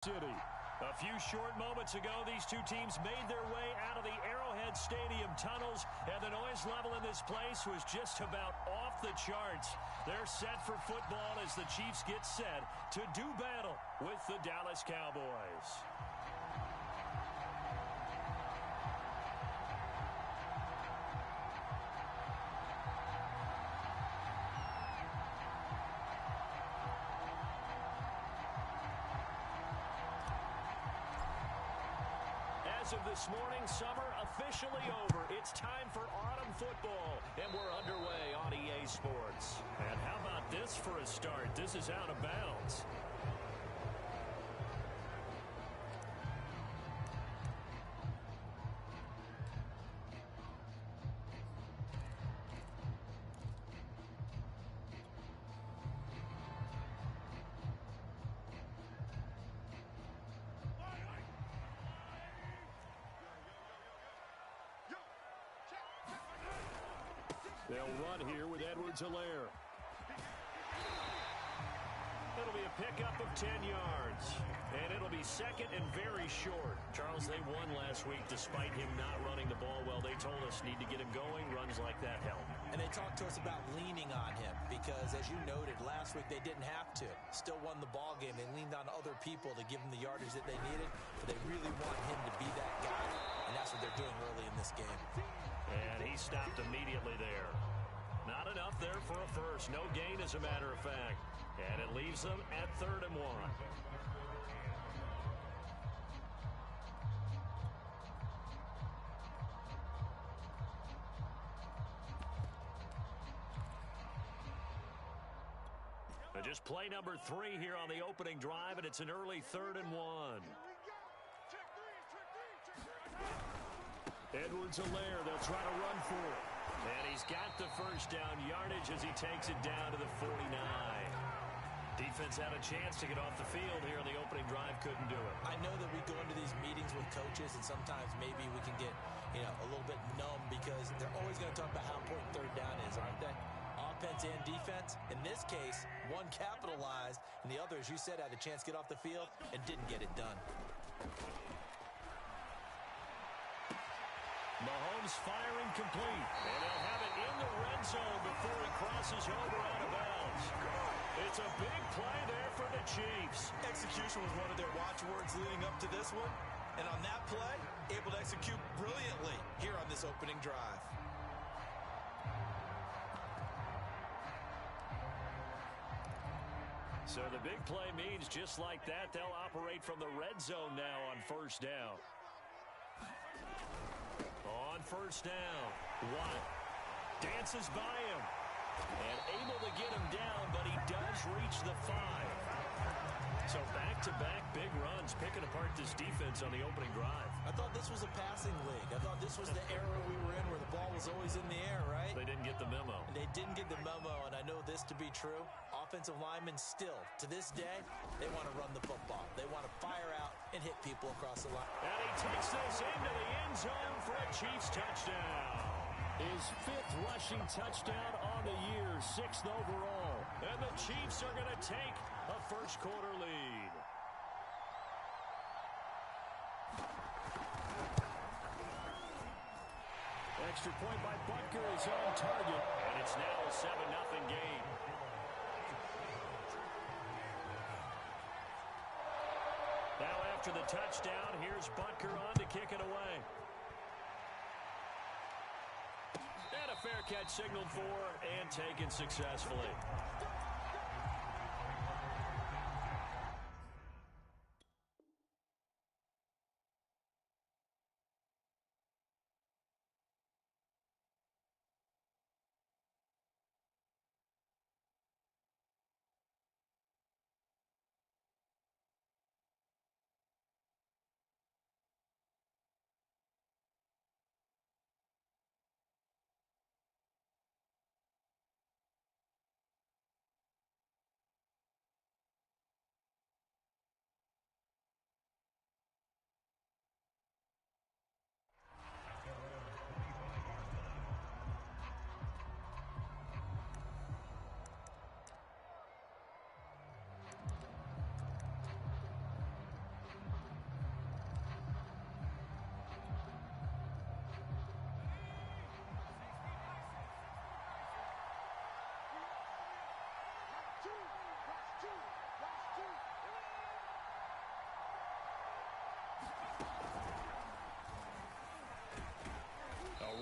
City. A few short moments ago, these two teams made their way out of the Arrowhead Stadium tunnels, and the noise level in this place was just about off the charts. They're set for football as the Chiefs get set to do battle with the Dallas Cowboys. As of this morning, summer officially over. It's time for autumn football, and we're underway on EA Sports. And how about this for a start? This is out of bounds. They'll run here with Edwards-Helaire. It'll be a pickup of 10 yards. And it'll be second and very short. Charles, they won last week despite him not running the ball well. They told us need to get him going. Runs like that help. And they talked to us about leaning on him because, as you noted, last week they didn't have to. Still won the ball game. They leaned on other people to give them the yardage that they needed. But they really want him to be that guy. And that's what they're doing early in this game. And he stopped immediately there. Not enough there for a first. No gain, as a matter of fact. And it leaves them at 3rd and 1. And just play number 3 here on the opening drive, and it's an early 3rd and 1. Edwards-Helaire, they'll try to run for it. And he's got the first down yardage as he takes it down to the 49. Defense had a chance to get off the field here on the opening drive, couldn't do it. I know that we go into these meetings with coaches, and sometimes maybe we can get, a little bit numb because they're always going to talk about how important 3rd down is, aren't they? Offense and defense. In this case, one capitalized, and the other, as you said, had a chance to get off the field and didn't get it done. Mahomes firing complete, and he'll have it in the red zone before he crosses over out of bounds. It's a big play there for the Chiefs. Execution was one of their watchwords leading up to this one, and on that play, able to execute brilliantly here on this opening drive. So the big play means just like that, they'll operate from the red zone now on 1st down. On 1st down, Watt dances by him and able to get him down, but he does reach the 5. So back-to-back big runs, picking apart this defense on the opening drive. I thought this was a passing league. I thought this was the era we were in where the ball was always in the air, right? They didn't get the memo. And they didn't get the memo, and I know this to be true. Offensive linemen still, to this day, they want to run the football. They want to fire out and hit people across the line. And he takes this into the end zone for a Chiefs touchdown. His 5th rushing touchdown on the year, 6th overall. And the Chiefs are going to take a first-quarter lead. Extra point by Butker is on target, and it's now a 7-0 game. Now after the touchdown, here's Butker on to kick it away. And a fair catch signaled for and taken successfully.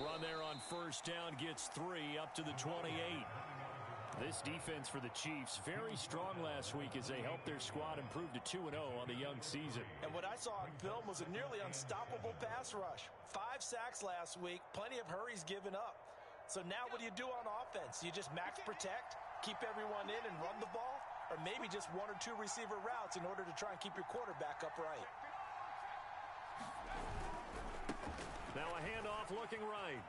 run there on first down gets 3 up to the 28. This defense for the Chiefs, very strong last week as they helped their squad improve to 2-0 on the young season. And what I saw on film was a nearly unstoppable pass rush. 5 sacks last week, plenty of hurries given up. So now what do you do on offense? You just max protect, keep everyone in and run the ball, or maybe just 1 or 2 receiver routes in order to try and keep your quarterback upright. Now a handoff looking right.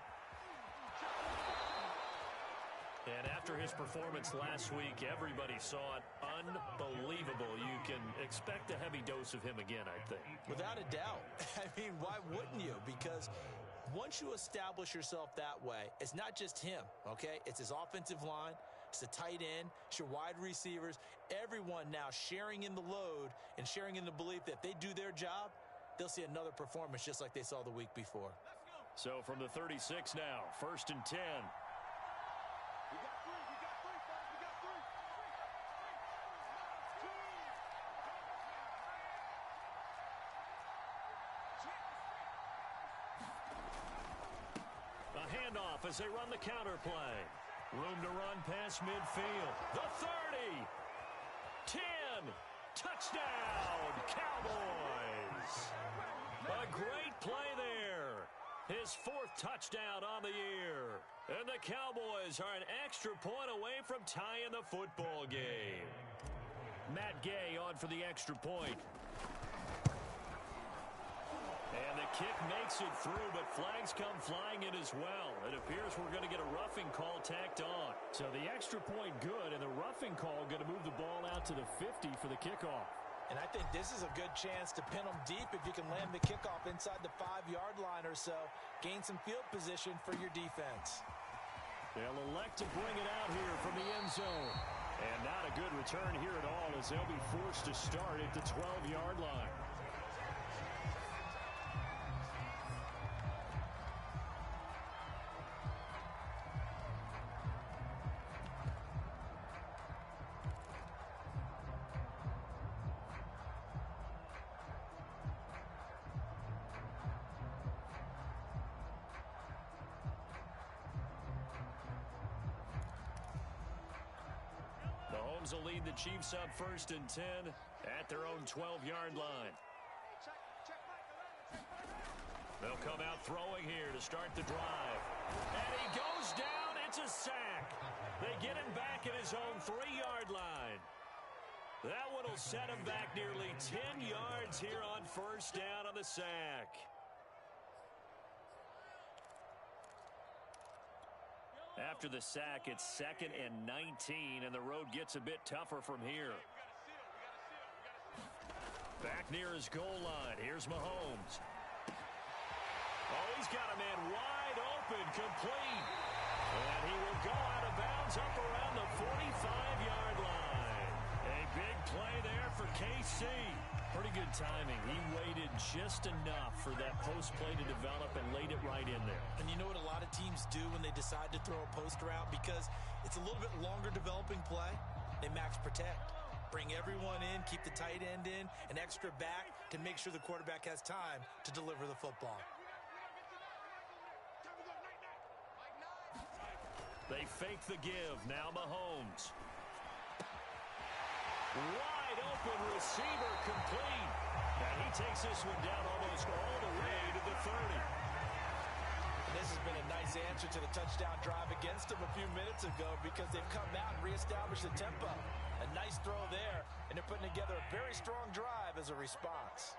And after his performance last week, everybody saw it. Unbelievable. You can expect a heavy dose of him again, I think. Without a doubt. I mean, why wouldn't you? Because once you establish yourself that way, it's not just him, okay? It's his offensive line, it's the tight end, it's your wide receivers, everyone now sharing in the load and sharing in the belief that if they do their job, they'll see another performance just like they saw the week before. So from the 36 now, 1st and 10. A handoff as they run the counter play. Room to run past midfield. The 30. 10. Touchdown, Cowboys. A great play there. His 4th touchdown on the year. And the Cowboys are an extra point away from tying the football game. Matt Gay on for the extra point. And the kick makes it through, but flags come flying in as well. It appears we're going to get a roughing call tacked on. So the extra point good, and the roughing call going to move the ball out to the 50 for the kickoff. And I think this is a good chance to pin them deep if you can land the kickoff inside the 5-yard line or so. Gain some field position for your defense. They'll elect to bring it out here from the end zone. And not a good return here at all as they'll be forced to start at the 12-yard line. Will lead the Chiefs up 1st and 10 at their own 12-yard line. They'll come out throwing here to start the drive. And he goes down. It's a sack. They get him back at his own 3-yard line. That one will set him back nearly 10 yards here on 1st down on the sack. After the sack, it's 2nd and 19, and the road gets a bit tougher from here. Back near his goal line. Here's Mahomes. Oh, he's got a man wide open, complete. And he will go out of bounds up around the 45-yard line. A big play there for KC. Pretty good timing. He waited just enough for that post play to develop and laid it right in there. And you know what a lot of teams do when they decide to throw a post route? Because it's a little bit longer developing play, they max protect. Bring everyone in, keep the tight end in, an extra back to make sure the quarterback has time to deliver the football. They fake the give. Now Mahomes. Wide open receiver, complete. And he takes this one down almost all the way to the 30. This has been a nice answer to the touchdown drive against them a few minutes ago because they've come out and reestablished the tempo. A nice throw there, and they're putting together a very strong drive as a response.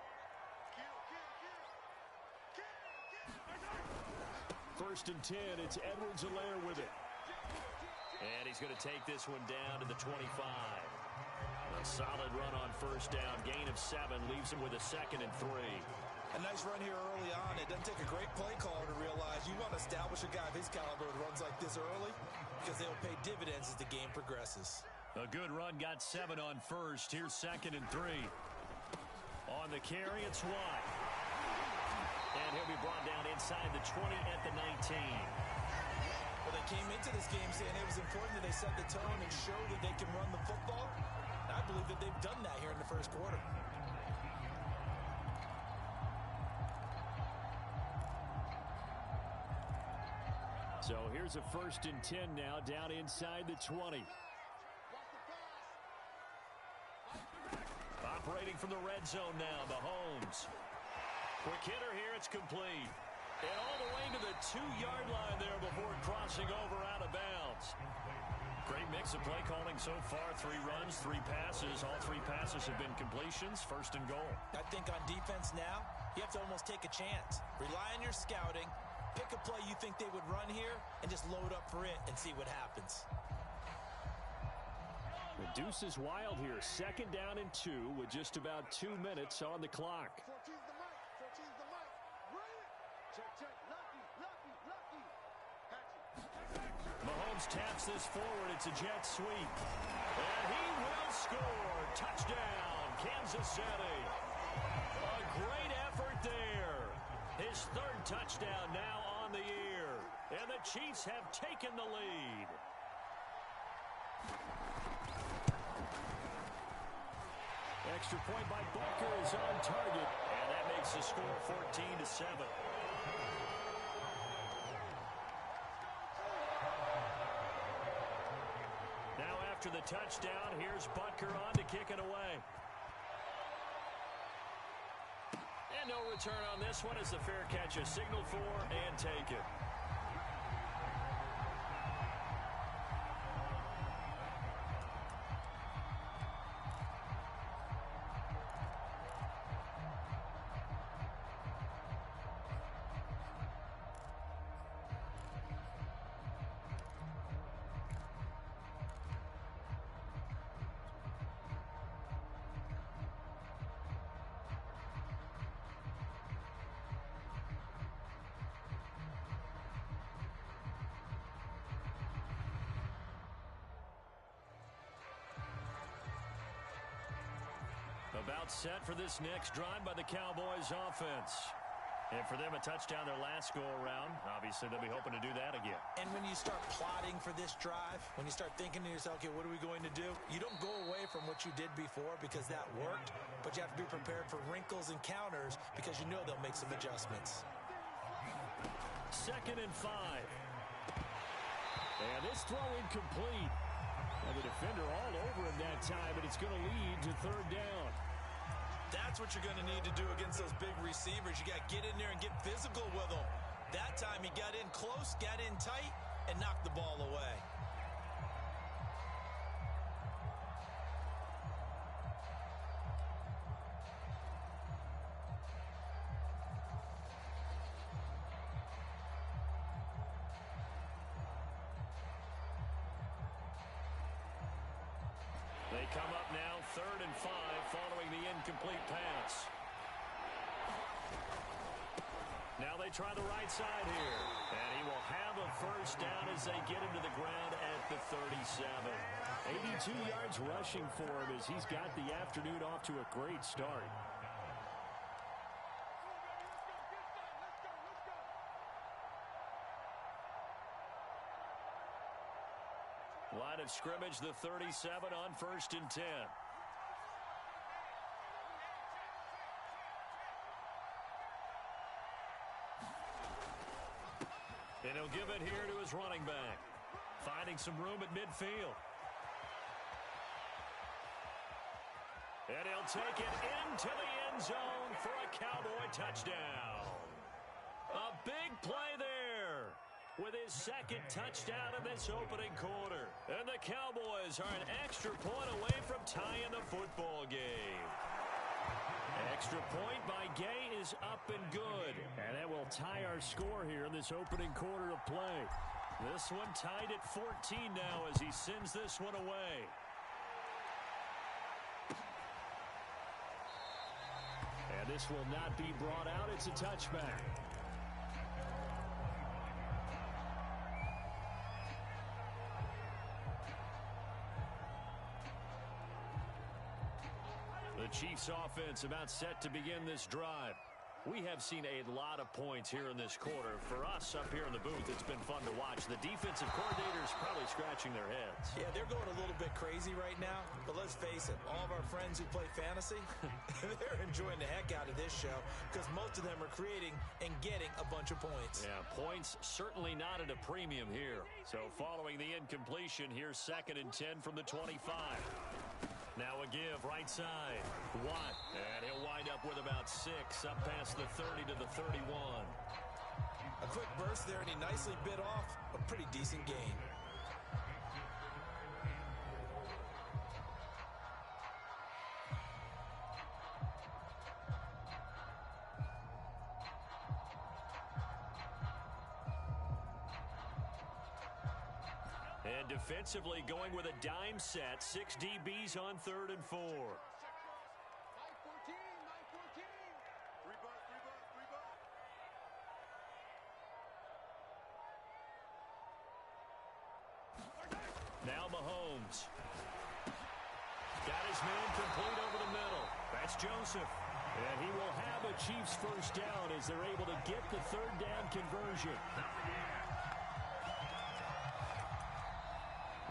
1st and 10, it's Edwards-Helaire with it. And he's going to take this one down to the 25. A solid run on 1st down. Gain of 7 leaves him with a 2nd and 3. A nice run here early on. It doesn't take a great play caller to realize you want to establish a guy of his caliber who runs like this early because they'll pay dividends as the game progresses. A good run, got 7 on 1st. Here's 2nd and 3. On the carry, it's Watt. And he'll be brought down inside the 20 at the 19. Well, they came into this game saying it was important that they set the tone and show that they can run the football. And I believe that they've done that here in the 1st quarter. So here's a 1st and 10 now, down inside the 20. Operating from the red zone now, Mahomes. Quick hitter here, it's complete. And all the way to the 2-yard line there before crossing over out of bounds. Great mix of play calling so far. 3 runs, 3 passes. All 3 passes have been completions. 1st and goal. I think on defense now, you have to almost take a chance. Rely on your scouting. Pick a play you think they would run here and just load up for it and see what happens. The deuce is wild here. 2nd down and 2 with just about 2 minutes on the clock. Mahomes taps this forward. It's a jet sweep. And he will score. Touchdown, Kansas City. A great effort there. His 3rd touchdown now on the year. And the Chiefs have taken the lead. Extra point by Booker is on target. And that makes the score 14-7. Now after the touchdown, here's Butker on to kick it away. And no return on this one as the fair catch is signaled for and taken. About set for this next drive by the Cowboys offense. And for them, a touchdown their last go-around. Obviously, they'll be hoping to do that again. And when you start plotting for this drive, when you start thinking to yourself, okay, what are we going to do? You don't go away from what you did before because that worked, but you have to be prepared for wrinkles and counters because you know they'll make some adjustments. 2nd and 5. And this throw incomplete. And the defender all over him that time, but it's going to lead to 3rd down. That's what you're going to need to do against those big receivers. You got to get in there and get physical with them. That time he got in close, got in tight, and knocked the ball away. They come up now 3rd and 5 following the incomplete pass. Now they try the right side here. And he will have a 1st down as they get him to the ground at the 37. 82 yards rushing for him as he's got the afternoon off to a great start. Line of scrimmage, the 37 on 1st and 10. And he'll give it here to his running back. Finding some room at midfield. And he'll take it into the end zone for a Cowboy touchdown. A big play there with his 2nd touchdown in this opening quarter. And the Cowboys are an extra point away from tying the football game. Extra point by Gay is up and good. And that will tie our score here in this opening quarter of play. This one tied at 14 now as he sends this one away. And this will not be brought out. It's a touchback. The Chiefs offense about set to begin this drive. We have seen a lot of points here in this quarter. For us up here in the booth, it's been fun to watch. The defensive coordinators probably scratching their heads. Yeah, they're going a little bit crazy right now, but let's face it, all of our friends who play fantasy, they're enjoying the heck out of this show because most of them are creating and getting a bunch of points. Yeah, points certainly not at a premium here. So following the incompletion, here's 2nd and 10 from the 25. Now a give, right side. Watt, and he'll wind up with about 6, up past the 30 to the 31. A quick burst there, and he nicely bit off a pretty decent gain. And defensively going with a dime set. 6 DBs on 3rd and 4. Now Mahomes. Got his man complete over the middle. That's Joseph. And he will have a Chiefs first down as they're able to get the 3rd down conversion.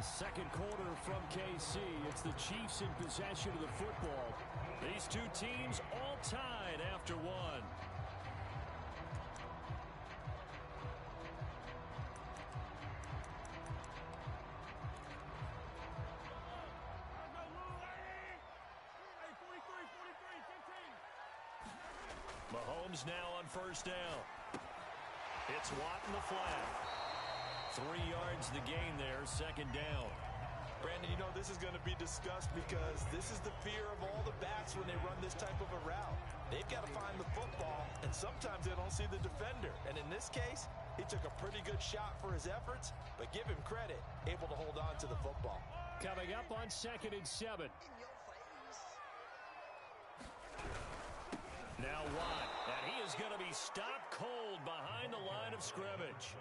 Second quarter from KC. It's the Chiefs in possession of the football. These two teams all tied after one. Mahomes now on first down. It's Watt in the flat. 3 yards the gain there, 2nd down. Brandon, you know this is going to be discussed because this is the fear of all the backs when they run this type of a route. They've got to find the football, and sometimes they don't see the defender. And in this case, he took a pretty good shot for his efforts, but give him credit, able to hold on to the football. Coming up on 2nd and 7. Now Watt, and he is going to be stopped cold behind the line of scrimmage.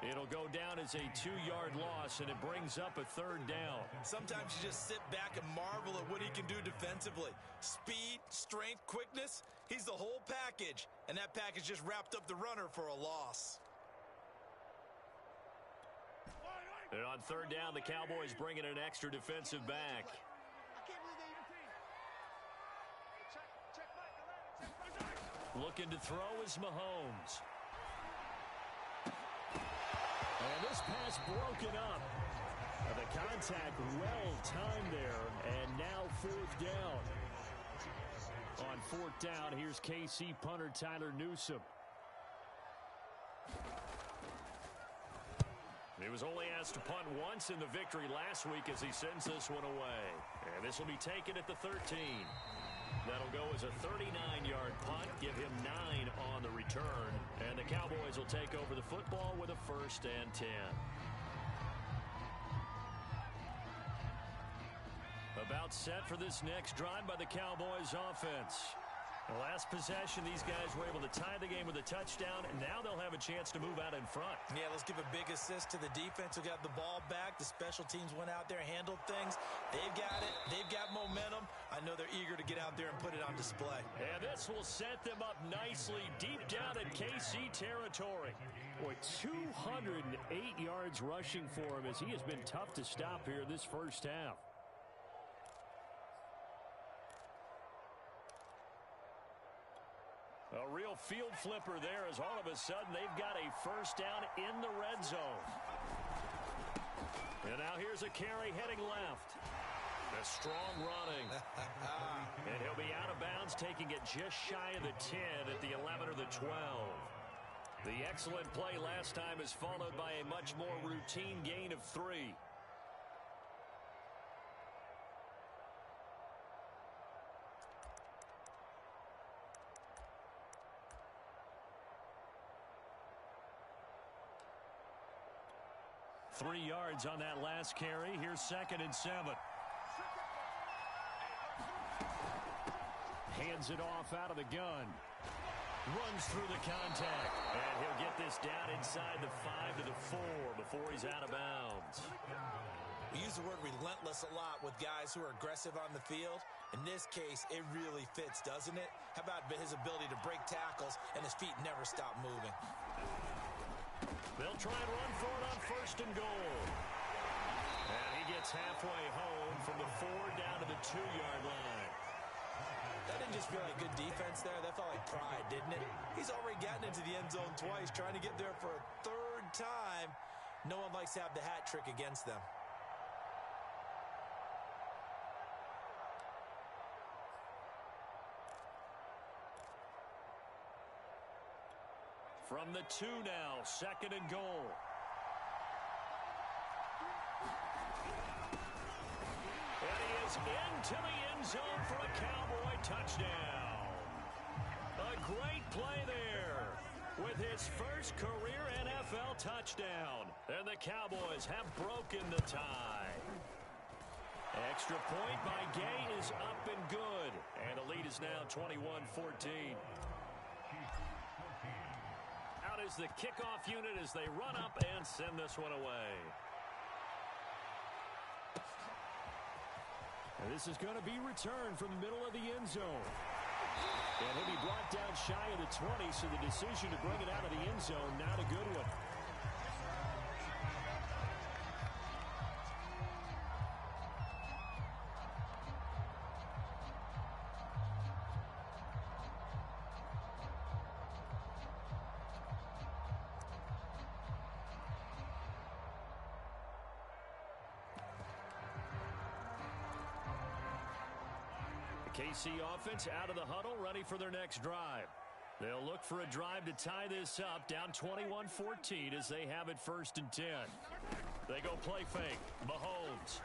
It'll go down as a 2-yard loss, and it brings up a 3rd down. Sometimes you just sit back and marvel at what he can do defensively. Speed, strength, quickness, he's the whole package, and that package just wrapped up the runner for a loss. And on 3rd down, the Cowboys bring in an extra defensive back. Looking to throw is Mahomes. And this pass broken up. The contact well timed there, and now 4th down. On 4th down, here's KC punter Tyler Newsome. He was only asked to punt once in the victory last week as he sends this one away. And this will be taken at the 13. That'll go as a 39-yard punt, give him 9 on the return. And the Cowboys will take over the football with a 1st and 10. About set for this next drive by the Cowboys offense. The last possession, these guys were able to tie the game with a touchdown, and now they'll have a chance to move out in front. Yeah, let's give a big assist to the defense who got the ball back. The special teams went out there, handled things. They've got it. They've got momentum. I know they're eager to get out there and put it on display. And this will set them up nicely deep down in KC territory. Boy, 208 yards rushing for him as he has been tough to stop here in this first half. A real field flipper there as all of a sudden they've got a first down in the red zone. And now here's a carry heading left. A strong running. And he'll be out of bounds, taking it just shy of the 10 at the 11 or the 12. The excellent play last time is followed by a much more routine gain of 3. Three yards on that last carry. Here's 2nd and 7. Hands it off out of the gun. Runs through the contact. And he'll get this down inside the 5 to the 4 before he's out of bounds. We use the word relentless a lot with guys who are aggressive on the field. In this case, it really fits, doesn't it? How about his ability to break tackles and his feet never stop moving? They'll try and run for it on 1st and goal. And he gets halfway home from the 4 down to the 2-yard line. That didn't just feel like good defense there. That felt like pride, didn't it? He's already gotten into the end zone twice, trying to get there for a 3rd time. No one likes to have the hat trick against them. From the 2 now, 2nd and goal. And he is into the end zone for a Cowboy touchdown. A great play there with his first career NFL touchdown. And the Cowboys have broken the tie. Extra point by Gay is up and good. And the lead is now 21-14. Out is the kickoff unit as they run up and send this one away. And this is going to be returned from the middle of the end zone. And he'll be brought down shy of the 20, so the decision to bring it out of the end zone, not a good one. KC offense out of the huddle, ready for their next drive. They'll look for a drive to tie this up, down 21-14 as they have it 1st and 10. They go play fake. Mahomes.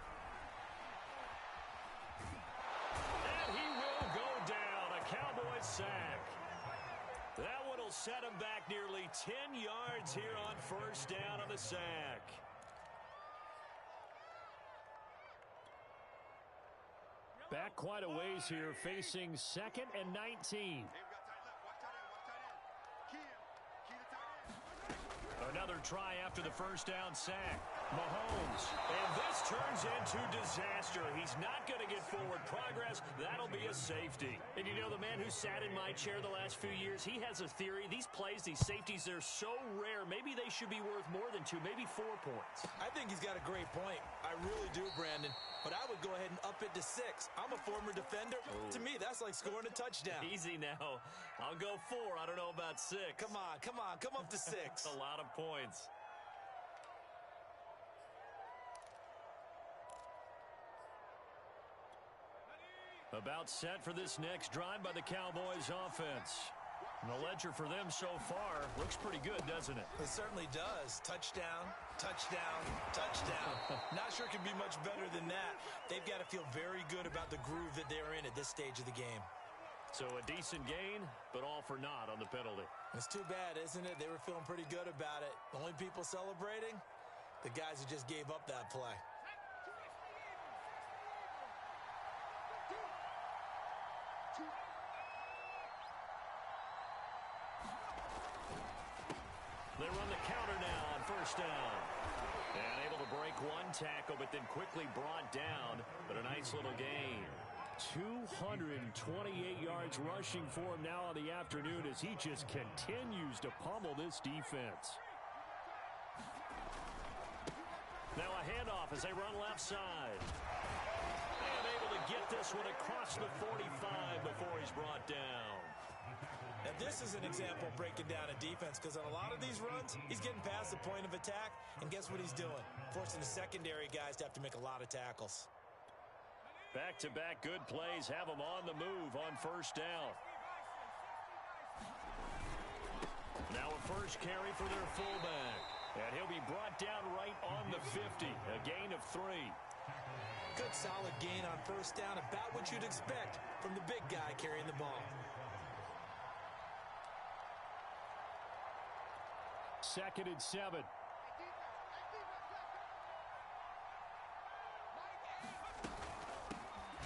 And he will go down. A Cowboys sack. That one will set him back nearly 10 yards here on 1st down on the sack. Back quite a ways here, facing 2nd and 19. Another try after the 1st down sack. Mahomes. And this turns into disaster. He's not going to get forward progress. That'll be a safety. And you know, the man who sat in my chair the last few years, he has a theory. These plays, these safeties, they're so rare. Maybe they should be worth more than 2, maybe 4 points. I think he's got a great point. I really do, Brandon. But I would go ahead and up it to 6. I'm a former defender. To me, that's like scoring a touchdown. Easy now. I'll go 4. I don't know about 6. Come on. Come up to 6. A lot of points. About set for this next drive by the Cowboys offense. And the ledger for them so far looks pretty good, doesn't it? It certainly does. Touchdown, touchdown, touchdown. Not sure it can be much better than that. They've got to feel very good about the groove that they're in at this stage of the game. So a decent gain, but all for naught on the penalty. It's too bad, isn't it? They were feeling pretty good about it. The only people celebrating, the guys who just gave up that play. They run the counter now on 1st down. And able to break one tackle, but then quickly brought down. But a nice little gain. 228 yards rushing for him now on the afternoon as he just continues to pummel this defense. Now a handoff as they run left side. And able to get this one across the 45 before he's brought down. Now, this is an example of breaking down a defense because on a lot of these runs, he's getting past the point of attack, and guess what he's doing? Forcing the secondary guys to have to make a lot of tackles. Back-to-back good plays have them on the move on 1st down. Now a first carry for their fullback. And he'll be brought down right on the 50, a gain of 3. Good solid gain on 1st down, about what you'd expect from the big guy carrying the ball. 2nd and 7.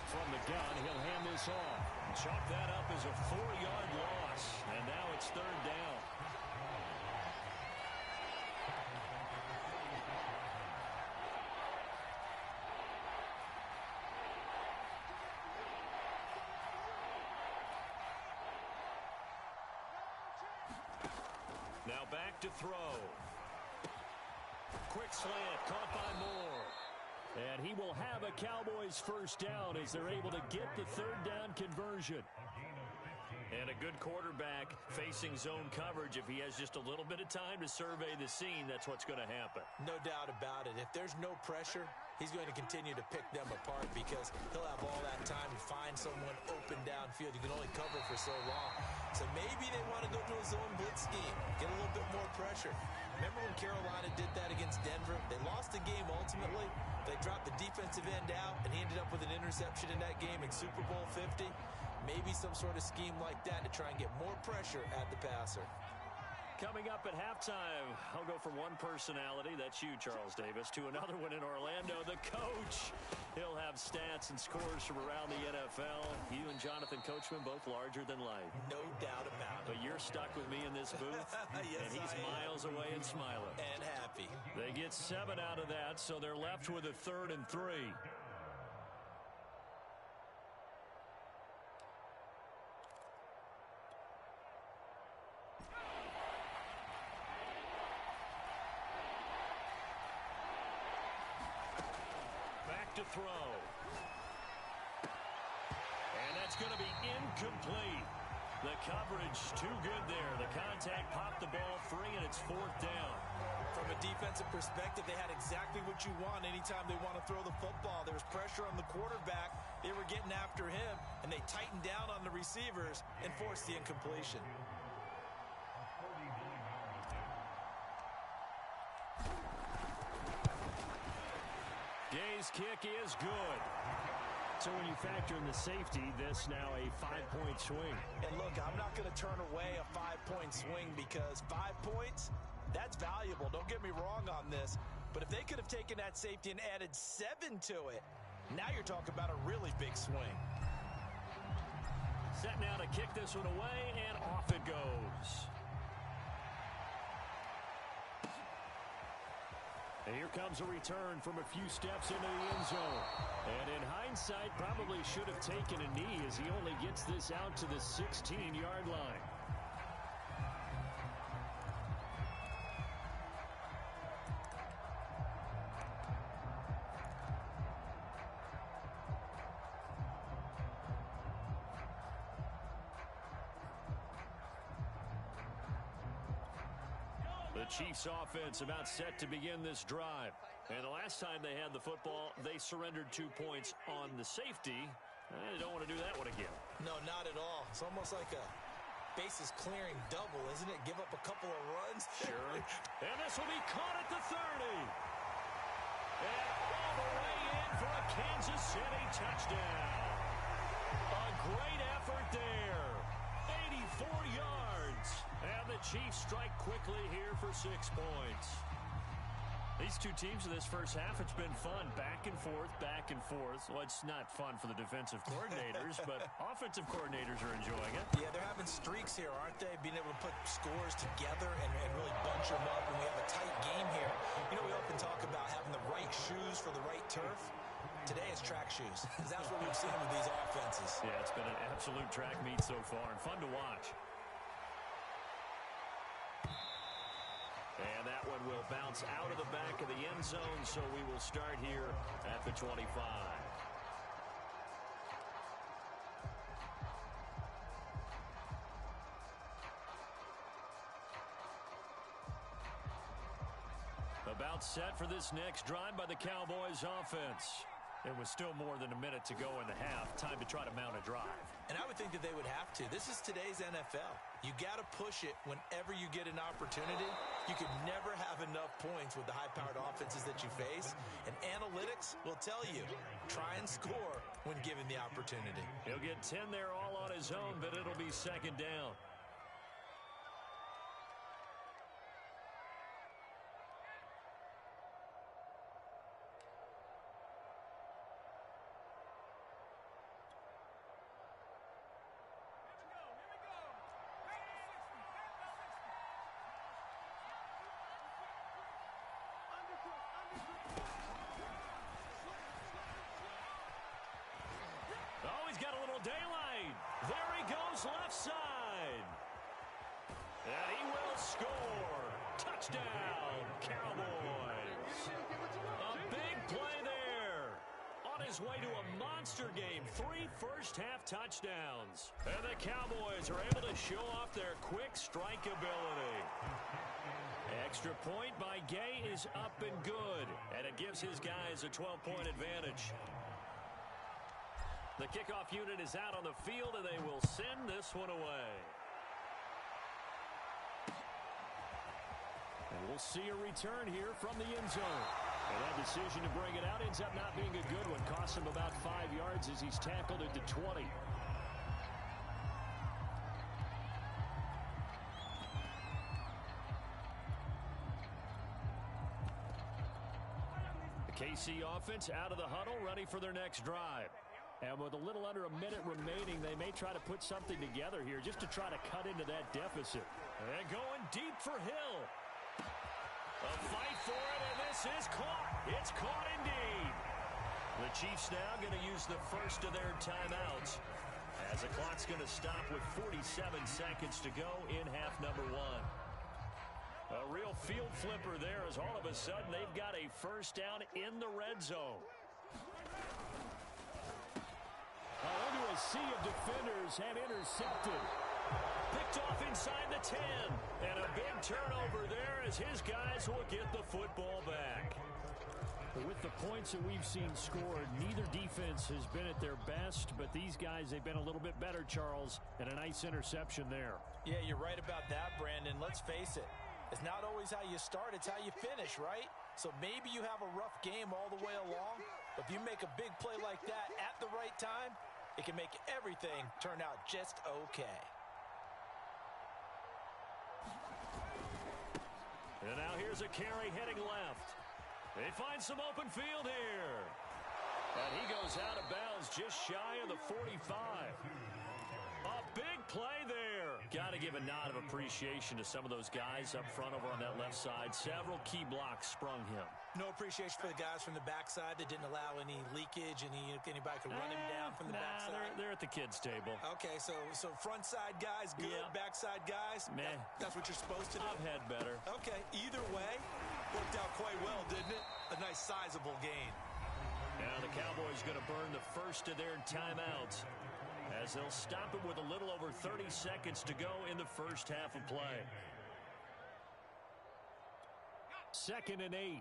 From the gun, he'll hand this off. Chalk that up as a 4-yard loss. And now it's 3rd down. Now back to throw. Quick slant, caught by Moore. And he will have a Cowboys first down as they're able to get the third down conversion. And a good quarterback facing zone coverage. If he has just a little bit of time to survey the scene, that's what's going to happen. No doubt about it. If there's no pressure, he's going to continue to pick them apart because he'll have all that time to find someone open downfield. You can only cover for so long. So maybe they want to go to a zone blitz scheme, get a little bit more pressure. Remember when Carolina did that against Denver? They lost the game ultimately. They dropped the defensive end out, and he ended up with an interception in that game in Super Bowl 50. Maybe some sort of scheme like that to try and get more pressure at the passer. Coming up at halftime, I'll go from one personality, that's you, Charles Davis, to another one in Orlando, the coach. He'll have stats and scores from around the NFL. You and Jonathan Coachman both larger than life. No doubt about it. But you're stuck with me in this booth, yes, and he's miles away and smiling. And happy. They get 7 out of that, so they're left with a 3rd and 3. To throw. And that's going to be incomplete. The coverage too good there. The contact popped the ball free, and it's 4th down. From a defensive perspective, they had exactly what you want anytime they want to throw the football. There was pressure on the quarterback. They were getting after him, and they tightened down on the receivers and forced the incompletion. Gay's kick is good. So when you factor in the safety, this now a 5-point swing. And look, I'm not going to turn away a 5-point swing because 5 points, that's valuable. Don't get me wrong on this. But if they could have taken that safety and added 7 to it, now you're talking about a really big swing. Set now to kick this one away, and off it goes. And here comes a return from a few steps into the end zone. And in hindsight, probably should have taken a knee as he only gets this out to the 16-yard line. The Chiefs offense about set to begin this drive. And the last time they had the football, they surrendered 2 points on the safety. They don't want to do that one again. No, not at all. It's almost like a bases clearing double, isn't it? Give up a couple of runs. Sure. And this will be caught at the 30. And all the way in for a Kansas City touchdown. A great effort there. 84 yards. And the Chiefs strike quickly here for 6 points. These two teams in this first half, it's been fun. Back and forth, back and forth. Well, it's not fun for the defensive coordinators, but offensive coordinators are enjoying it. Yeah, they're having streaks here, aren't they? Being able to put scores together and really bunch them up. And we have a tight game here. You know, we often talk about having the right shoes for the right turf. Today is track shoes, because that's what we've seen with these offenses. Yeah, it's been an absolute track meet so far and fun to watch. And that one will bounce out of the back of the end zone, so we will start here at the 25. About set for this next drive by the Cowboys offense. It was still more than a minute to go in the half. Time to try to mount a drive. And I would think that they would have to. This is today's NFL. You got to push it whenever you get an opportunity. You can never have enough points with the high-powered offenses that you face. And analytics will tell you, try and score when given the opportunity. He'll get 10 there all on his own, but it'll be 2nd down. Oh, he's got a little daylight. There he goes left side. And he will score. Touchdown, Cowboys. A big play there. On his way to a monster game, 3 first-half touchdowns. And the Cowboys are able to show off their quick strike ability. Extra point by Gay is up and good, and it gives his guys a 12-point advantage. The kickoff unit is out on the field, and they will send this one away. And we'll see a return here from the end zone. And that decision to bring it out ends up not being a good one. Costs him about 5 yards as he's tackled at the 20. The KC offense out of the huddle, ready for their next drive. And with a little under a minute remaining, they may try to put something together here just to try to cut into that deficit. And going deep for Hill. A fight for it, and this is caught. It's caught indeed. The Chiefs now going to use the first of their timeouts as the clock's going to stop with 47 seconds to go in half number 1. A real field flipper there as all of a sudden they've got a first down in the red zone. Into a sea of defenders and intercepted. Picked off inside the 10. And a big turnover there as his guys will get the football back. With the points that we've seen scored, neither defense has been at their best, but these guys, they've been a little bit better, Charles, and a nice interception there. Yeah, you're right about that, Brandon. Let's face it. It's not always how you start, it's how you finish, right? So maybe you have a rough game all the way along, but if you make a big play like that at the right time, it can make everything turn out just okay. And now here's a carry heading left. They find some open field here. And he goes out of bounds just shy of the 45. A big play there. Got to give a nod of appreciation to some of those guys up front over on that left side. Several key blocks sprung him. No appreciation for the guys from the backside that didn't allow any leakage, anybody could run him down from the backside. They're at the kids' table. Okay, so front side guys good, yeah. Backside guys, that's what you're supposed to do. I've had better. Okay, either way, worked out quite well, didn't it? A nice sizable gain. Now the Cowboys going to burn the first of their timeouts as they'll stop it with a little over 30 seconds to go in the first half of play. 2nd and 8.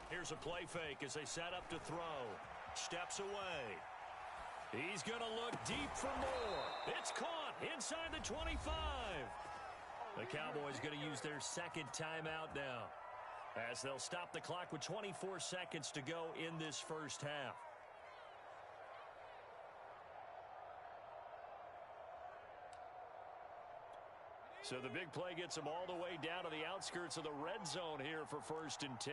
Here's a play fake as they set up to throw. Steps away. He's going to look deep for more. It's caught inside the 25. The Cowboys going to use their second timeout now as they'll stop the clock with 24 seconds to go in this first half. So the big play gets them all the way down to the outskirts of the red zone here for 1st and 10.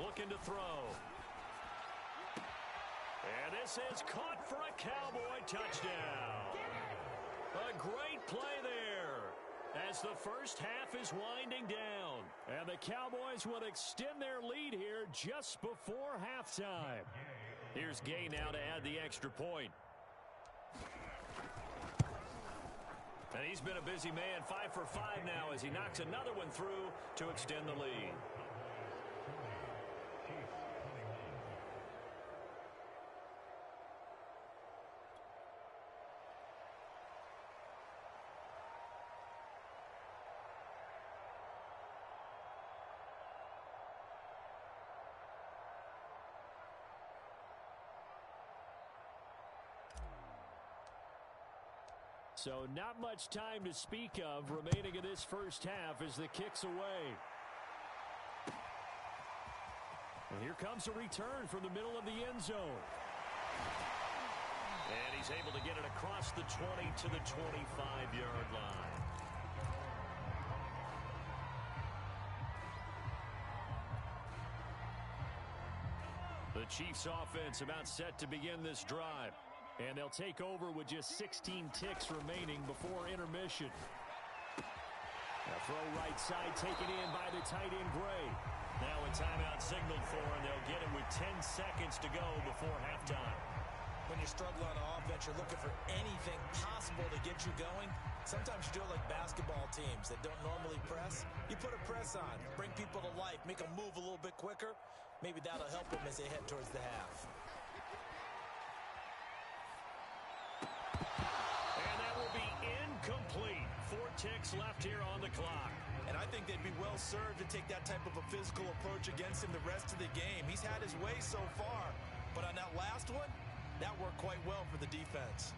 Looking to throw. And this is caught for a Cowboy touchdown. A great play there as the first half is winding down. And the Cowboys will extend their lead here just before halftime. Here's Gay now to add the extra point. And he's been a busy man, 5 for 5 now as he knocks another one through to extend the lead. So not much time to speak of remaining in this first half as the kick's away. And here comes a return from the middle of the end zone. And he's able to get it across the 20 to the 25-yard line. The Chiefs offense about set to begin this drive. And they'll take over with just 16 ticks remaining before intermission. A throw right side taken in by the tight end Gray. Now a timeout signaled for, and they'll get it with 10 seconds to go before halftime. When you struggle on offense, you're looking for anything possible to get you going. Sometimes you do it like basketball teams that don't normally press. You put a press on, bring people to life, make them move a little bit quicker. Maybe that'll help them as they head towards the half. And that will be incomplete. 4 ticks left here on the clock. And I think they'd be well served to take that type of a physical approach against him the rest of the game. He's had his way so far, but on that last one, that worked quite well for the defense.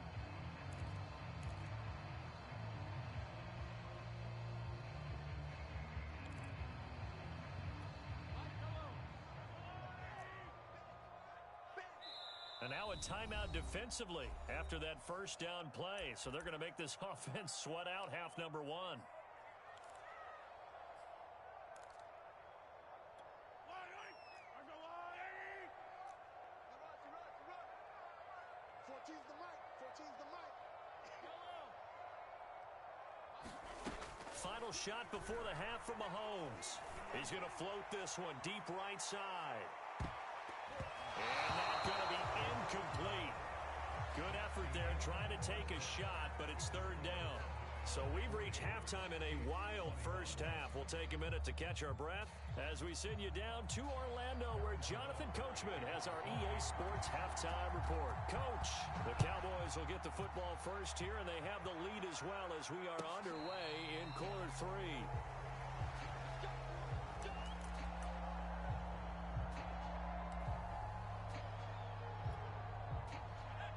And now a timeout defensively after that first down play. So they're going to make this offense sweat out half number 1. Final shot before the half from Mahomes. He's going to float this one deep right side. And that's going to be incomplete. Good effort there trying to take a shot, but it's third down. So we've reached halftime in a wild first half. We'll take a minute to catch our breath as we send you down to Orlando, where Jonathan Coachman has our EA Sports halftime report. Coach, the Cowboys will get the football first here, and they have the lead as well as we are underway in quarter 3.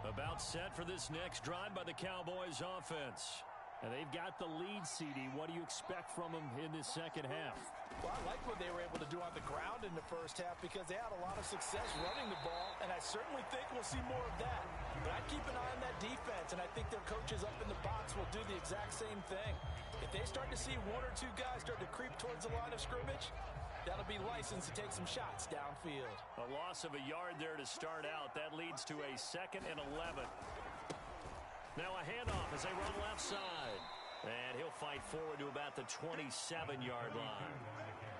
About set for this next drive by the Cowboys offense. And they've got the lead, CD. What do you expect from them in this second half? Well, I like what they were able to do on the ground in the first half because they had a lot of success running the ball, and I certainly think we'll see more of that. But I'd keep an eye on that defense, and I think their coaches up in the box will do the exact same thing. If they start to see 1 or 2 guys start to creep towards the line of scrimmage, that'll be licensed to take some shots downfield. A loss of a yard there to start out. That leads to a 2nd and 11. Now a handoff as they run left side. And he'll fight forward to about the 27-yard line.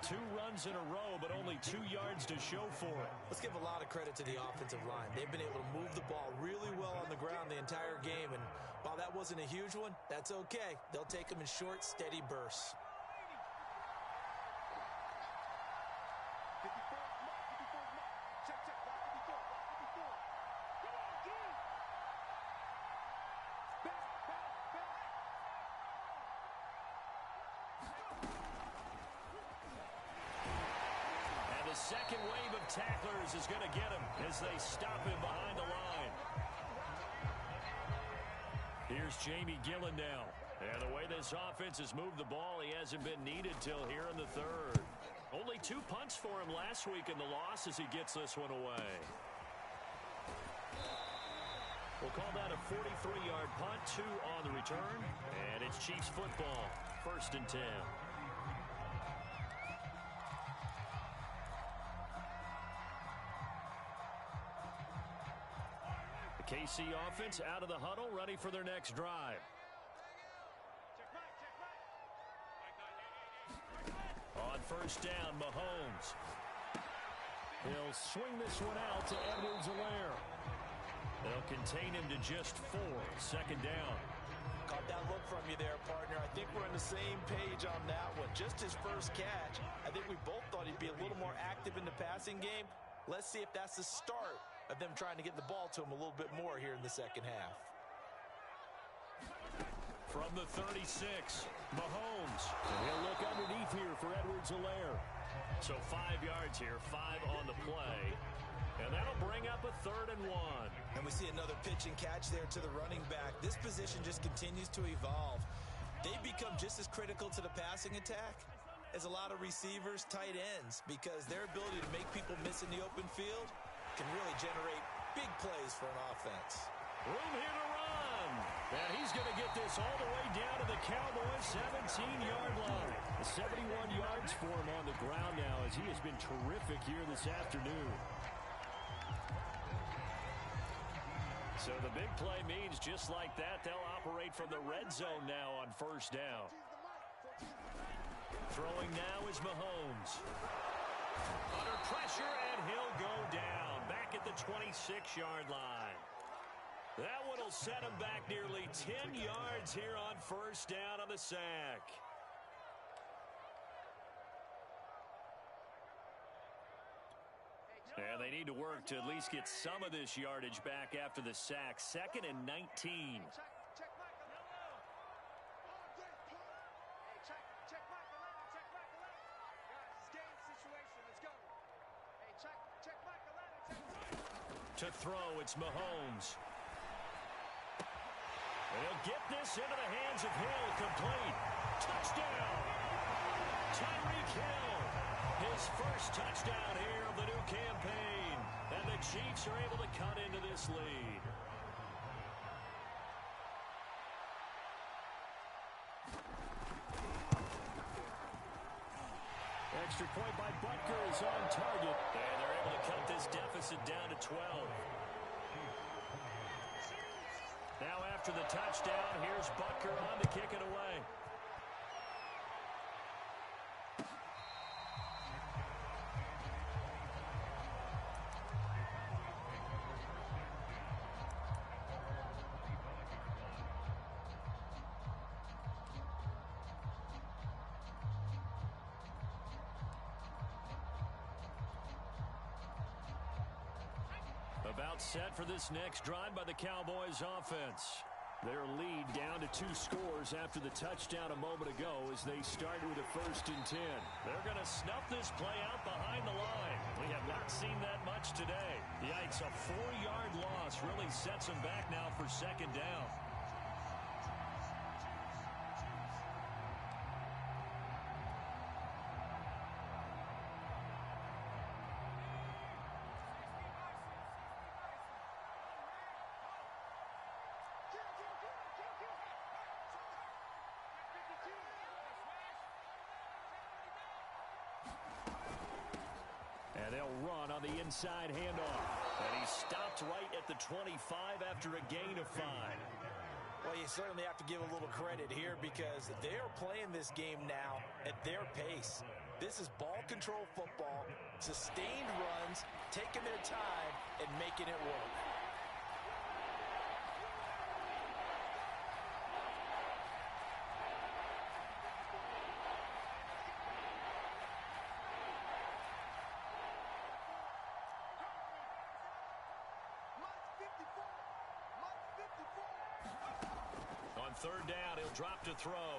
2 runs in a row, but only 2 yards to show for it. Let's give a lot of credit to the offensive line. They've been able to move the ball really well on the ground the entire game. And while that wasn't a huge one, that's okay. They'll take them in short, steady bursts. Second wave of tacklers is going to get him as they stop him behind the line. Here's Jamie Gillen now. And the way this offense has moved the ball, he hasn't been needed till here in the third. Only 2 punts for him last week in the loss as he gets this one away. We'll call that a 43-yard punt, 2 on the return. And it's Chiefs football, 1st and 10. KC offense out of the huddle, ready for their next drive. On first down, Mahomes. He'll swing this one out to Edwards-Helaire. They'll contain him to just 4. 2nd down. Caught that look from you there, partner. I think we're on the same page on that one. Just his first catch. I think we both thought he'd be a little more active in the passing game. Let's see if that's the start of them trying to get the ball to him a little bit more here in the second half. From the 36, Mahomes. And he'll look underneath here for Edwards-Helaire. So 5 yards here, 5 on the play. And that'll bring up a 3rd and 1. And we see another pitch and catch there to the running back. This position just continues to evolve. They've become just as critical to the passing attack as a lot of receivers, tight ends, because their ability to make people miss in the open field can really generate Big plays for an offense. Room here to run. And he's going to get this all the way down to the Cowboys' 17-yard line. 71 yards for him on the ground now as he has been terrific here this afternoon. So the big play means just like that, they'll operate from the red zone now on first down. Throwing now is Mahomes. Under pressure, and he'll go down. Back at the 26-yard line. That one will set him back nearly 10 yards here on first down on the sack. And they need to work to at least get some of this yardage back after the sack. 2nd and 19. To throw, it's Mahomes. And he'll get this into the hands of Hill, complete. Touchdown! Tyreek Hill, his first touchdown here of the new campaign. And the Chiefs are able to cut into this lead. Extra point by Butker is on target. And they're able to cut this deficit down to 12. Now after the touchdown, here's Butker on to kick it away. About set for this next drive by the Cowboys offense. Their lead down to 2 scores after the touchdown a moment ago as they start with a 1st and 10. They're going to snuff this play out behind the line. We have not seen that much today. Yikes, a 4-yard loss really sets them back now for 2nd down. And they'll run on the inside handoff. And he stopped right at the 25 after a gain of 5. Well, you certainly have to give a little credit here because they're playing this game now at their pace. This is ball control football, sustained runs, taking their time, and making it work. On 3rd down, he'll drop to throw.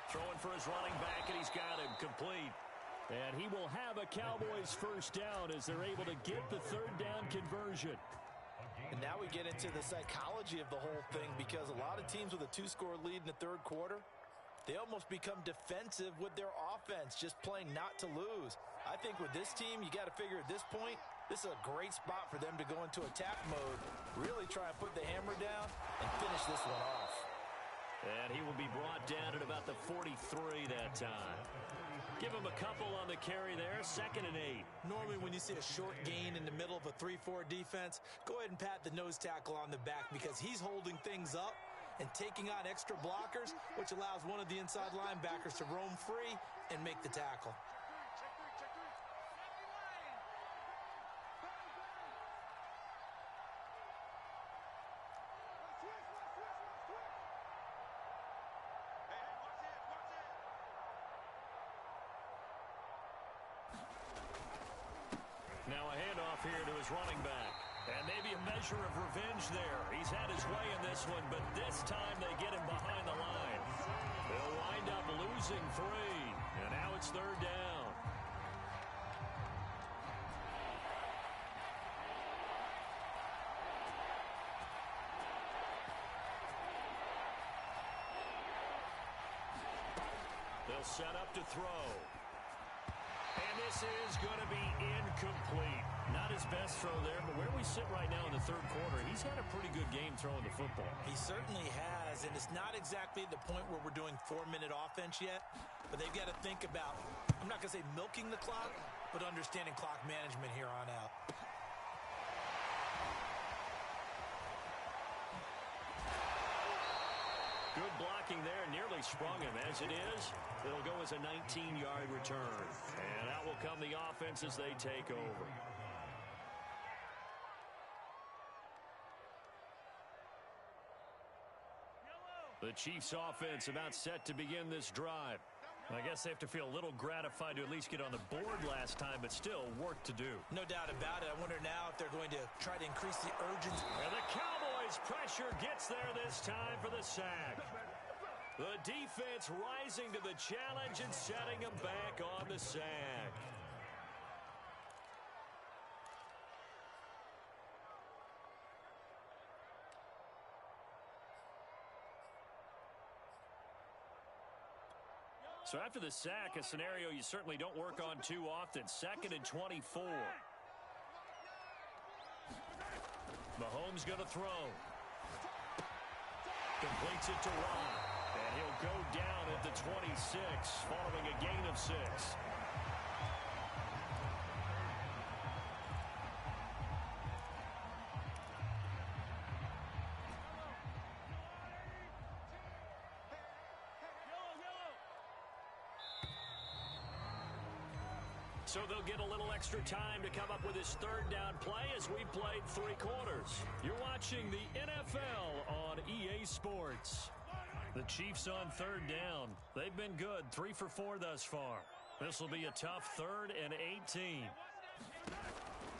Throwing for his running back, and he's got him complete. And he will have a Cowboys 1st down as they're able to get the 3rd down conversion. And now we get into the psychology of the whole thing because a lot of teams with a 2-score lead in the 3rd quarter, they almost become defensive with their offense, just playing not to lose. I think with this team, you got to figure at this point, this is a great spot for them to go into attack mode, really try and put the hammer down and finish this one off. And he will be brought down at about the 43 that time. Give him a couple on the carry there, 2nd and 8. Normally when you see a short gain in the middle of a 3-4 defense, go ahead and pat the nose tackle on the back because he's holding things up and taking on extra blockers, which allows one of the inside linebackers to roam free and make the tackle. Now a handoff here to his running back. And maybe a measure of revenge there. He's had his way in this one, but this time they get him behind the line. They'll wind up losing 3. And now it's 3rd down. They'll set up to throw. And this is going to be incomplete. Not his best throw there, but where we sit right now in the third quarter, he's had a pretty good game throwing the football. He certainly has, and it's not exactly the point where we're doing 4-minute offense yet, but they've got to think about, I'm not going to say milking the clock, but understanding clock management here on out. Good blocking there, nearly sprung him. As it is, it'll go as a 19-yard return. And out will come the offense as they take over. The Chiefs offense about set to begin this drive. I guess they have to feel a little gratified to at least get on the board last time, but still work to do. No doubt about it. I wonder now if they're going to try to increase the urgency. And the Cowboys pressure gets there this time for the sack. The defense rising to the challenge and setting them back on the sack. So after the sack, a scenario you certainly don't work on too often. 2nd and 24. Mahomes going to throw. Completes it to Watt. And he'll go down at the 26, following a gain of 6. So they'll get a little extra time to come up with his third down play as we played 3 quarters. You're watching the NFL on EA Sports. The Chiefs on 3rd down. They've been good, 3 for 4 thus far. This will be a tough 3rd and 18.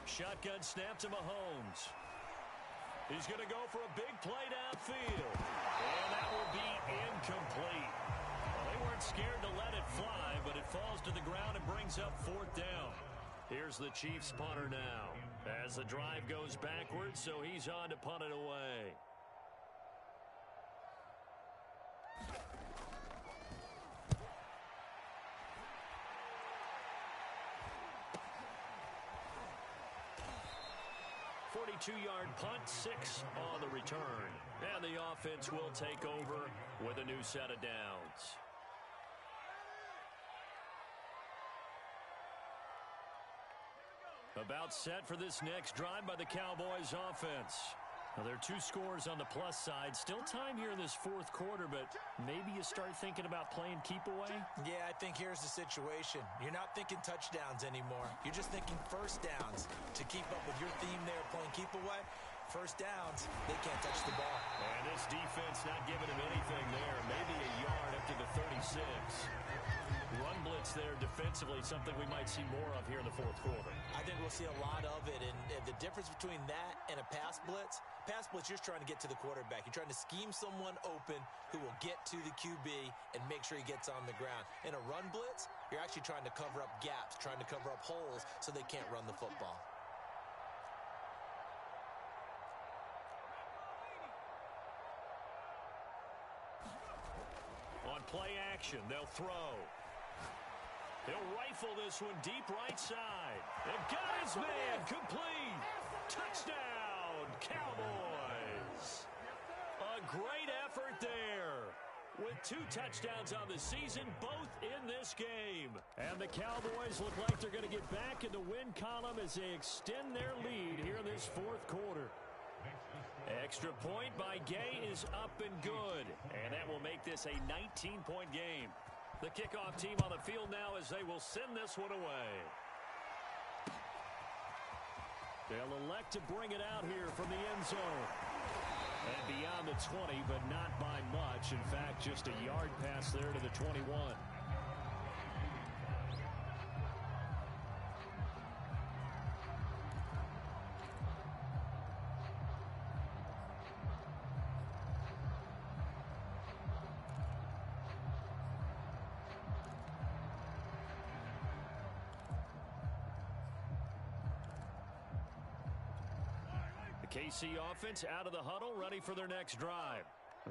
Shotgun snap to Mahomes. He's going to go for a big play downfield. And that will be incomplete. They weren't scared to let it fly, but it falls to the ground and brings up 4th down. Here's the Chiefs punter now as the drive goes backwards, so he's on to punt it away. Two-yard punt, 6 on the return. And the offense will take over with a new set of downs. About set for this next drive by the Cowboys offense. Now, there are 2 scores on the plus side. Still time here in this 4th quarter, but maybe you start thinking about playing keep away? Yeah, I think here's the situation. You're not thinking touchdowns anymore. You're just thinking first downs. To keep up with your theme there, playing keep away, first downs, they can't touch the ball. And this defense not giving him anything there. Maybe a yard up to the 36. Run blitz there defensively, something we might see more of here in the 4th quarter. I think we'll see a lot of it, and the difference between that and a pass blitz, you're just trying to get to the quarterback. You're trying to scheme someone open who will get to the QB and make sure he gets on the ground. In a run blitz, you're actually trying to cover up gaps, trying to cover up holes so they can't run the football. On play action, they'll throw. He'll rifle this one deep right side. They've got his man complete. Touchdown, Cowboys. A great effort there. With 2 touchdowns on the season, both in this game. And the Cowboys look like they're going to get back in the win column as they extend their lead here in this 4th quarter. Extra point by Gay is up and good. And that will make this a 19-point game. The kickoff team on the field now as they will send this one away. They'll elect to bring it out here from the end zone. And beyond the 20, but not by much. In fact, just a yard pass there to the 21. KC offense out of the huddle, ready for their next drive.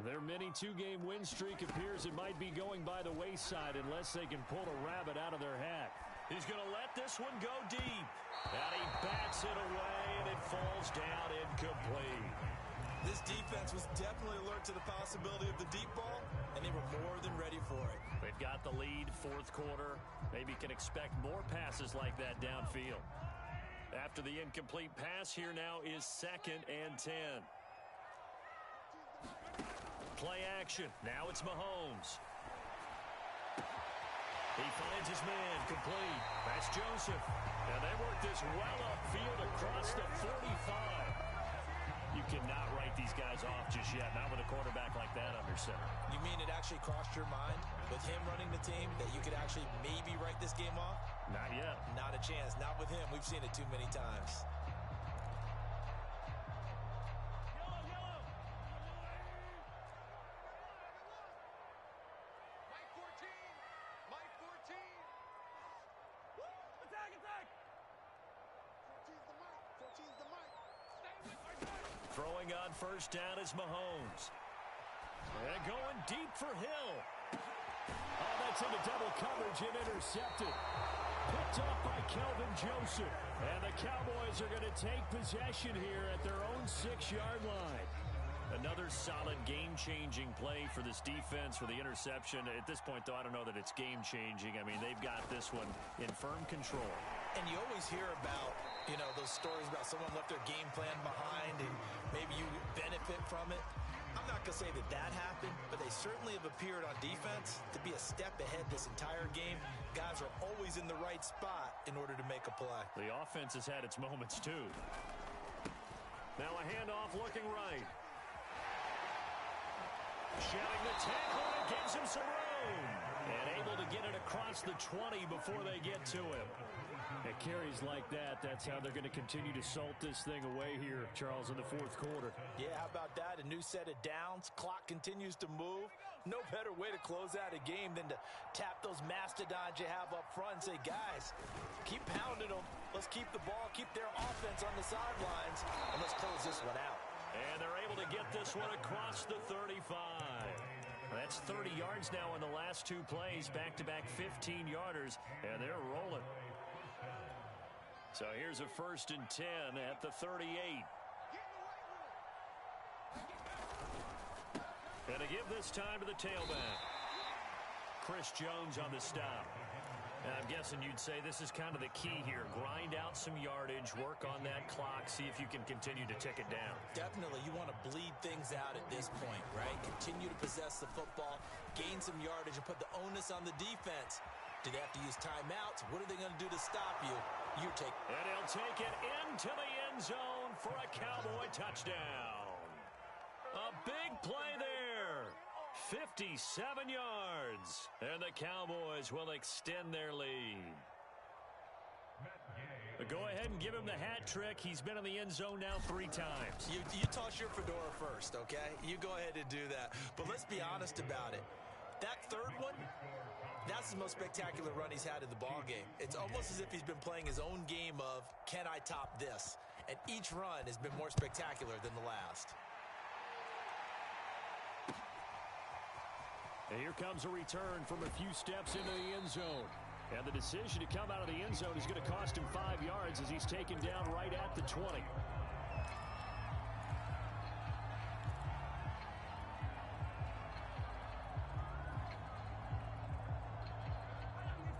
Their mini 2-game win streak appears it might be going by the wayside unless they can pull a rabbit out of their hat. He's going to let this one go deep. And he bats it away, and falls down incomplete. This defense was definitely alert to the possibility of the deep ball, and they were more than ready for it. They've got the lead, fourth quarter. Maybe can expect more passes like that downfield. After the incomplete pass, here now is 2nd and 10. Play action. Now it's Mahomes. He finds his man, complete. That's Joseph. And they work this well upfield across the 45. You cannot write these guys off just yet, not with a quarterback like that under center. You mean it actually crossed your mind with him running the team that you could actually maybe write this game off? Not yet. Not a chance. Not with him. We've seen it too many times. Throwing on first down is Mahomes. And going deep for Hill. Oh, that's into double coverage and intercepted. Picked up by Kelvin Joseph. And the Cowboys are going to take possession here at their own 6-yard line. Another solid game-changing play for this defense for the interception. At this point, though, I don't know that it's game-changing. I mean, they've got this one in firm control. And you always hear about, you know, those stories about someone left their game plan behind and maybe you benefit from it. I'm not going to say that that happened, but they certainly have appeared on defense to be a step ahead this entire game. Guys are always in the right spot in order to make a play. The offense has had its moments, too. Now a handoff looking right. Shedding the tackle, and it gives him some room. And able to get it across the 20 before they get to him. It carries like that. That's how they're going to continue to salt this thing away here, Charles, in the fourth quarter. Yeah, how about that? A new set of downs. Clock continues to move. No better way to close out a game than to tap those mastodons you have up front and say, guys, keep pounding them. Let's keep the ball, keep their offense on the sidelines, and let's close this one out. And they're able to get this one across the 35. That's 30 yards now in the last two plays, back-to-back 15-yarders, and they're rolling. So here's a 1st and 10 at the 38. And to give this time to the tailback. Chris Jones on the stop. And I'm guessing you'd say this is kind of the key here. Grind out some yardage, work on that clock, see if you can continue to tick it down. Definitely. You want to bleed things out at this point, right? Continue to possess the football, gain some yardage, and put the onus on the defense. Do they have to use timeouts? What are they going to do to stop you? You take. And he'll take it into the end zone for a Cowboy touchdown. A big play there. 57 yards. And the Cowboys will extend their lead. Go ahead and give him the hat trick. He's been in the end zone now 3 times. You toss your fedora first, okay? You go ahead and do that. But let's be honest about it. That third one, that's the most spectacular run he's had in the ballgame. It's almost as if he's been playing his own game of, can I top this? And each run has been more spectacular than the last. And here comes a return from a few steps into the end zone. And the decision to come out of the end zone is going to cost him 5 yards as he's taken down right at the 20.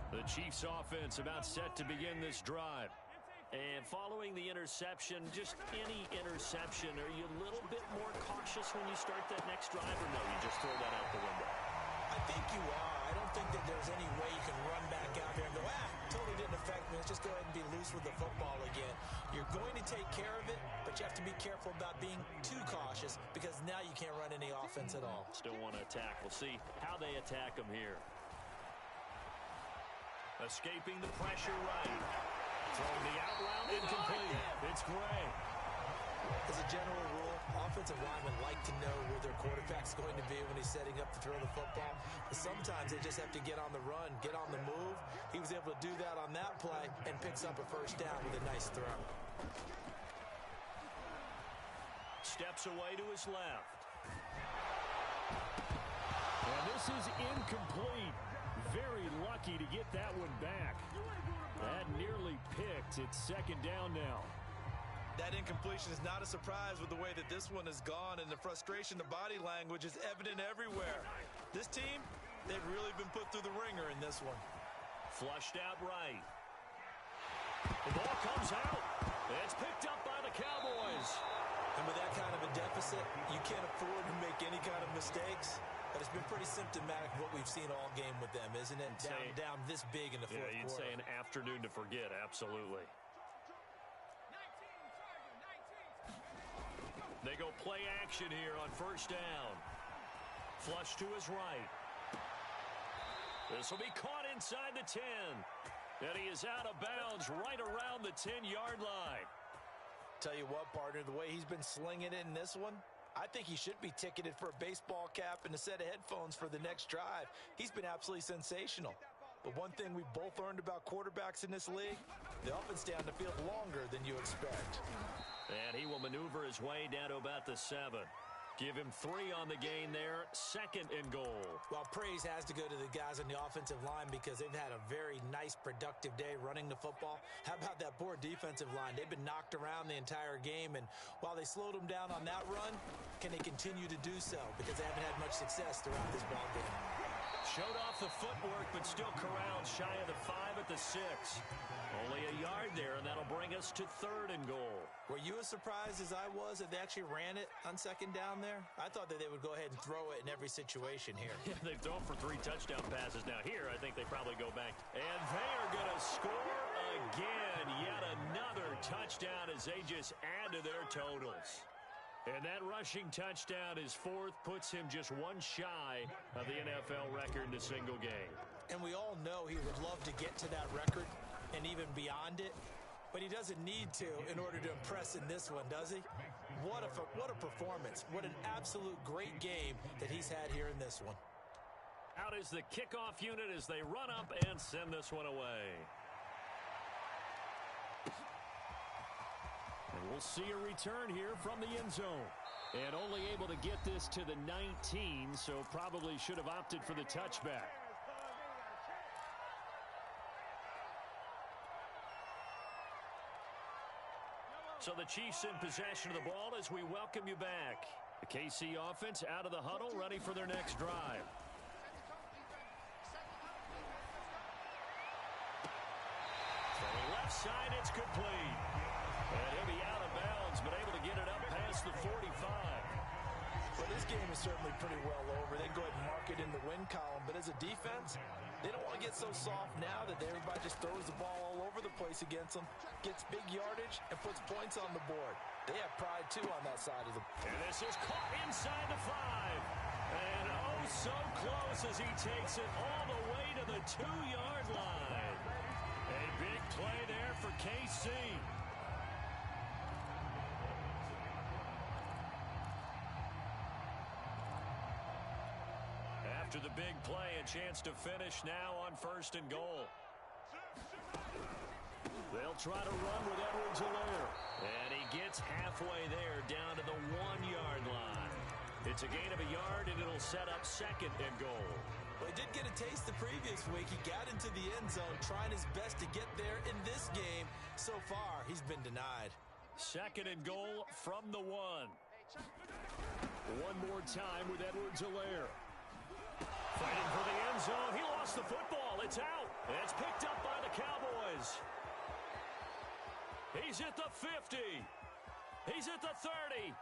The Chiefs offense about set to begin this drive. And following the interception, just any interception, are you a little bit more cautious when you start that next drive, or no, you just throw that out the window? I think you are. I don't think that there's any way you can run back out there and go, totally didn't affect me. Let's just go ahead and be loose with the football again. You're going to take care of it, but you have to be careful about being too cautious because now you can't run any offense at all. Still want to attack. We'll see how they attack them here. Escaping the pressure right. Throwing the out route incomplete. It's Gray. As a general rule, offensive linemen like to know where their quarterback's going to be when he's setting up to throw the football. But sometimes they just have to get on the run, get on the move. He was able to do that on that play and picks up a first down with a nice throw. Steps away to his left. And this is incomplete. Very lucky to get that one back. That nearly picked. It's 2nd down now. That incompletion is not a surprise with the way that this one has gone, and the frustration, the body language is evident everywhere. This team, they've really been put through the ringer in this one. Flushed out right. The ball comes out. It's picked up by the Cowboys. And with that kind of a deficit, you can't afford to make any kind of mistakes. But it's been pretty symptomatic of what we've seen all game with them, isn't it? Down this big in the fourth quarter. Yeah, you'd say an afternoon to forget, absolutely. They go play action here on first down. Flush to his right. This will be caught inside the 10. And he is out of bounds right around the 10-yard line. Tell you what, partner, the way he's been slinging it in this one, I think he should be ticketed for a baseball cap and a set of headphones for the next drive. He's been absolutely sensational. But one thing we both learned about quarterbacks in this league, they often stay on the field longer than you expect. And he will maneuver his way down to about the 7. Give him 3 on the gain there. 2nd and goal. Well, praise has to go to the guys on the offensive line because they've had a very nice, productive day running the football. How about that poor defensive line? They've been knocked around the entire game, and while they slowed them down on that run, can they continue to do so? Because they haven't had much success throughout this ball game. Showed off the footwork, but still corralled shy of the 5 at the 6. Only a yard there, and that'll bring us to 3rd and goal. Were you as surprised as I was that they actually ran it on 2nd down there? I thought that they would go ahead and throw it in every situation here. Yeah, they've thrown for 3 touchdown passes. Now here, I think they probably go back. And they are going to score again. Yet another touchdown as they just add to their totals. And that rushing touchdown, his 4th, puts him just 1 shy of the NFL record in a single game. And we all know he would love to get to that record and even beyond it, but he doesn't need to in order to impress in this one, does he? What a performance. What an absolute great game that he's had here in this one. Out is the kickoff unit as they run up and send this one away. And we'll see a return here from the end zone. And only able to get this to the 19, so probably should have opted for the touchback. So the Chiefs in possession of the ball as we welcome you back. The KC offense out of the huddle, ready for their next drive. From the left side, it's complete. And he'll be out of bounds, but able to get it up past the 45. Well, this game is certainly pretty well over. They can go ahead and mark it in the win column, but as a defense, they don't want to get so soft now that everybody just throws the ball all over the place against them, gets big yardage, and puts points on the board. They have pride, too, on that side of the ball. And this is caught inside the 5. And oh, so close as he takes it all the way to the 2-yard line. A big play there for KC. After the big play, a chance to finish now on 1st and goal. They'll try to run with Edwards-Helaire. And he gets halfway there down to the 1-yard line. It's a gain of a yard, and it'll set up 2nd and goal. Well, he did get a taste the previous week. He got into the end zone, trying his best to get there in this game. So far, he's been denied. 2nd and goal from the 1. One more time with Edwards-Helaire. Fighting for the end zone. He lost the football. It's out. It's picked up by the Cowboys. He's at the 50. He's at the 30.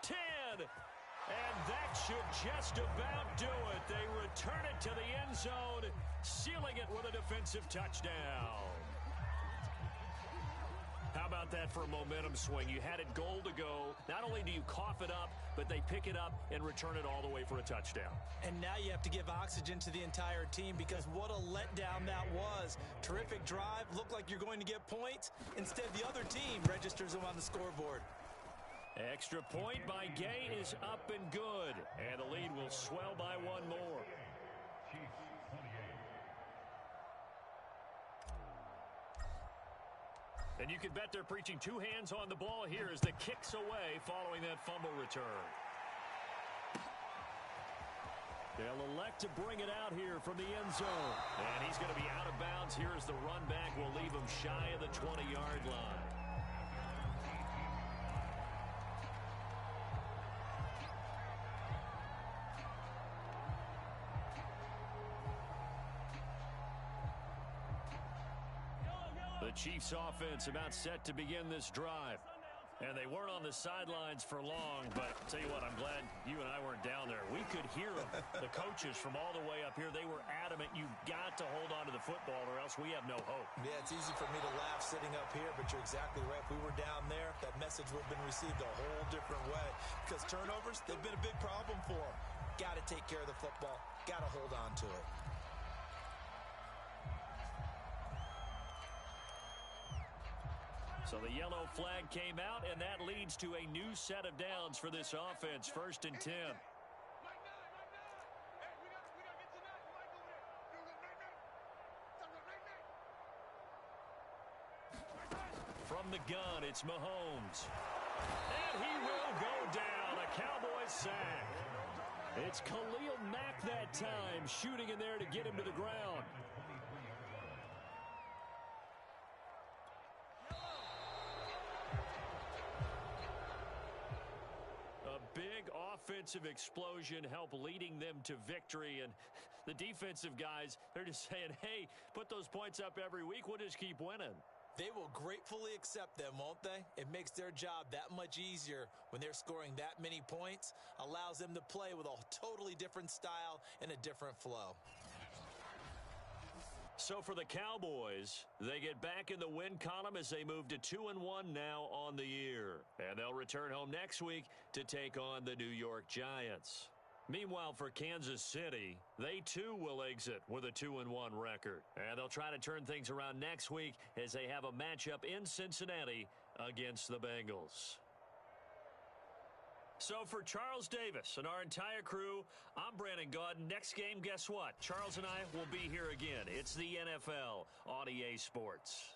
10. And that should just about do it. They return it to the end zone, sealing it with a defensive touchdown. How about that for a momentum swing? You had it goal to go. Not only do you cough it up, but they pick it up and return it all the way for a touchdown. And now you have to give oxygen to the entire team because what a letdown that was. Terrific drive. Looked like you're going to get points. Instead, the other team registers them on the scoreboard. Extra point by Gay is up and good. And the lead will swell by 1 more. And you can bet they're preaching 2 hands on the ball here as the kick's away following that fumble return. They'll elect to bring it out here from the end zone. And he's going to be out of bounds here as the run back will leave him shy of the 20-yard line. Chiefs offense about set to begin this drive. And they weren't on the sidelines for long, but tell you what, I'm glad you and I weren't down there. We could hear them. The coaches from all the way up here, they were adamant, you've got to hold on to the football or else we have no hope. Yeah, it's easy for me to laugh sitting up here, but you're exactly right. If we were down there, that message would have been received a whole different way. Because turnovers, they've been a big problem for them. Got to take care of the football. Got to hold on to it. So the yellow flag came out, and that leads to a new set of downs for this offense, 1st and 10. From the gun, it's Mahomes. And he will go down, a Cowboys sack. It's Khalil Mack that time, shooting in there to get him to the ground. Big offensive explosion helped leading them to victory, and the defensive guys, they're just saying, hey, put those points up every week, we'll just keep winning. They will gratefully accept them, won't they? It makes their job that much easier when they're scoring that many points, allows them to play with a totally different style and a different flow. So for the Cowboys, they get back in the win column as they move to 2-1 now on the year. And they'll return home next week to take on the New York Giants. Meanwhile, for Kansas City, they too will exit with a 2-1 record. And they'll try to turn things around next week as they have a matchup in Cincinnati against the Bengals. So for Charles Davis and our entire crew, I'm Brandon Gaudin. Next game, guess what? Charles and I will be here again. It's the NFL on EA Sports.